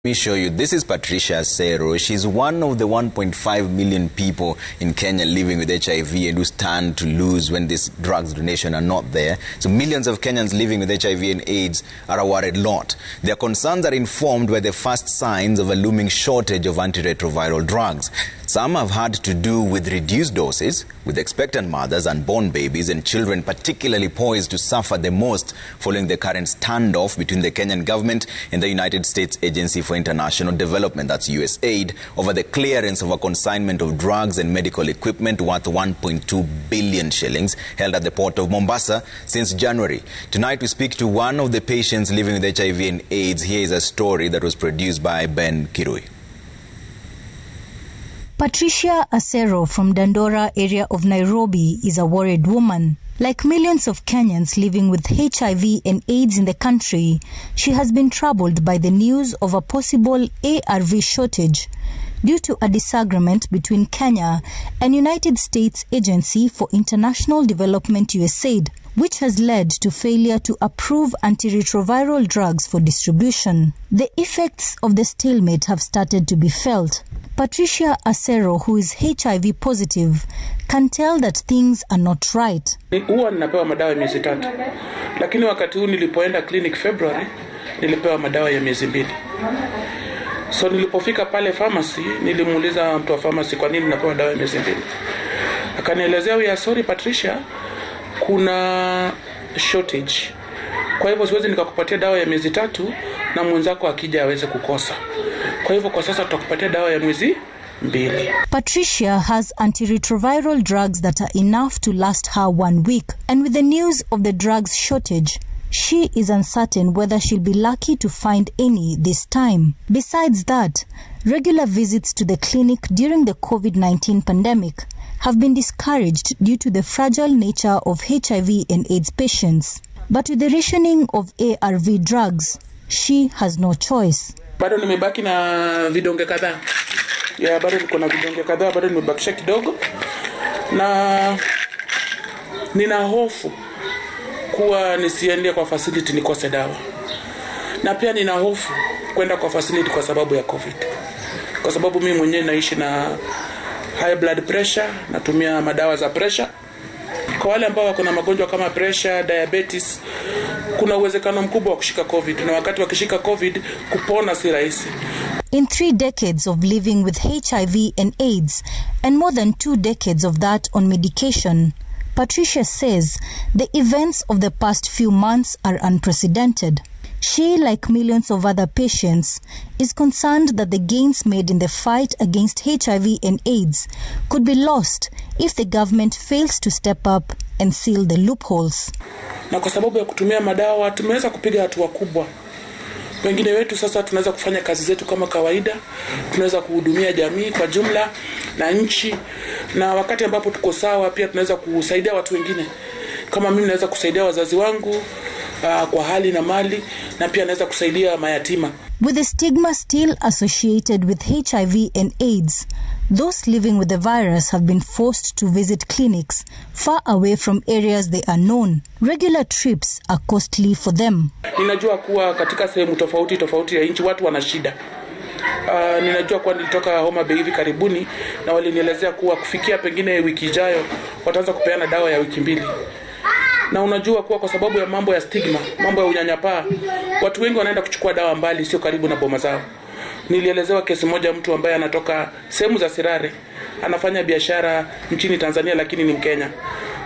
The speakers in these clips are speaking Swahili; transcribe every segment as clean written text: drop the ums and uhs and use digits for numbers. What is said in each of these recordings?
Let me show you. This is Patricia Asero. She's one of the 1.5 million people in Kenya living with HIV and who stand to lose when these drugs donation are not there. So millions of Kenyans living with HIV and AIDS are a worried lot. Their concerns are informed by the first signs of a looming shortage of antiretroviral drugs. Some have had to do with reduced doses, with expectant mothers, unborn babies and children particularly poised to suffer the most following the current standoff between the Kenyan government and the United States Agency for International Development, that's USAID, over the clearance of a consignment of drugs and medical equipment worth 1.2 billion shillings held at the port of Mombasa since January. Tonight we speak to one of the patients living with HIV and AIDS. Here is a story that was produced by Ben Kirui. Patricia Asero from Dandora area of Nairobi is a worried woman. Like millions of Kenyans living with HIV and AIDS in the country, she has been troubled by the news of a possible ARV shortage due to a disagreement between Kenya and United States Agency for International Development USAID, which has led to failure to approve antiretroviral drugs for distribution. The effects of the stalemate have started to be felt. Patricia Asero, who is HIV positive, can tell that things are not right. Huwa ninapewa madawa ya miezi 3. Lakini wakati huu nilipoenda clinic February, nilipewa madawa ya miezi 2. So nilipofika pale pharmacy, nilimuuliza mtu wa pharmacy kwa nini napewa dawa ya miezi 2. Akanielezea, "We are sorry Patricia, kuna shortage. Kwa hivyo siwezi nikakupatia dawa ya miezi 3 na mwenzako akija aweze kukosa. Kwa hivyo kwa sasa tutakupatia dawa ya miezi 2." Patricia has antiretroviral drugs that are enough to last her 1 week, and with the news of the drugs shortage, she is uncertain whether she'll be lucky to find any this time. Besides that, regular visits to the clinic during the COVID-19 pandemic have been discouraged due to the fragile nature of HIV and AIDS patients. But with the rationing of ARV drugs, she has no choice. Bado nimebaki na vidonge kadhaa. Bado niko na vidonge kadhaa, bado nimebakisha kidogo. Na nina hofu kuwa nisiende kwa facility nikose dawa. Na pia nina hofu kwenda kwa facility kwa sababu ya COVID. Kwa sababu mimi mwenyewe naishi na high blood pressure, natumia madawa za pressure. Kwa wale ambao wako na magonjwa kama pressure, diabetes, kuna uwezekano mkubwa wa kushika COVID, na wakati wakishika COVID kupona si rahisi. In 3 decades of living with HIV and AIDS, and more than 2 decades of that on medication, Patricia says the events of the past few months are unprecedented. She, like millions of other patients, is concerned that the gains made in the fight against HIV and AIDS could be lost if the government fails to step up and seal the loopholes. Na kwa sababu ya kutumia madawa tumeweza kupiga hatua kubwa. Wengine wetu sasa tunaweza kufanya kazi zetu kama kawaida, tunaweza kuhudumia jamii kwa jumla na nchi, na wakati ambapo tuko sawa pia tunaweza kusaidia watu wengine. Kama mimi naweza kusaidia wazazi wangu kwa hali na mali, na pia naweza kusaidia mayatima. With the stigma still associated with HIV and AIDS, those living with the virus have been forced to visit clinics far away from areas they are known. Regular trips are costly for them. Ninajua kuwa katika sehemu tofauti ya nchi watu wana shida. Ninajua kuwa nilitoka Homa Bay hivi karibuni na walinielezea kuwa kufikia pengine wiki ijayo wataanza kupeana dawa ya wiki 2. Na unajua kuwa kwa sababu ya mambo ya stigma, mambo ya unyanyapaa, watu wengi wanaenda kuchukua dawa mbali, sio karibu na boma zao. Nilielezewa kesi moja, mtu ambaye anatoka sehemu za Sirare, anafanya biashara nchini Tanzania lakini ni Mkenya.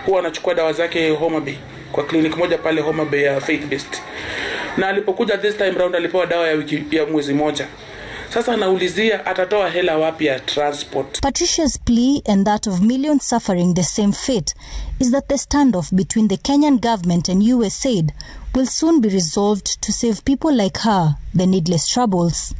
Huwa anachukua dawa zake Homa Bay, kwa clinic moja pale Homa Bay ya Faith Based. Na alipokuja this time round alipewa dawa ya mwezi moja. Sasa anaulizia atatoa hela wapi ya transport. Patricia's plea and that of millions suffering the same fate is that the standoff between the Kenyan government and USAID will soon be resolved to save people like her the needless troubles.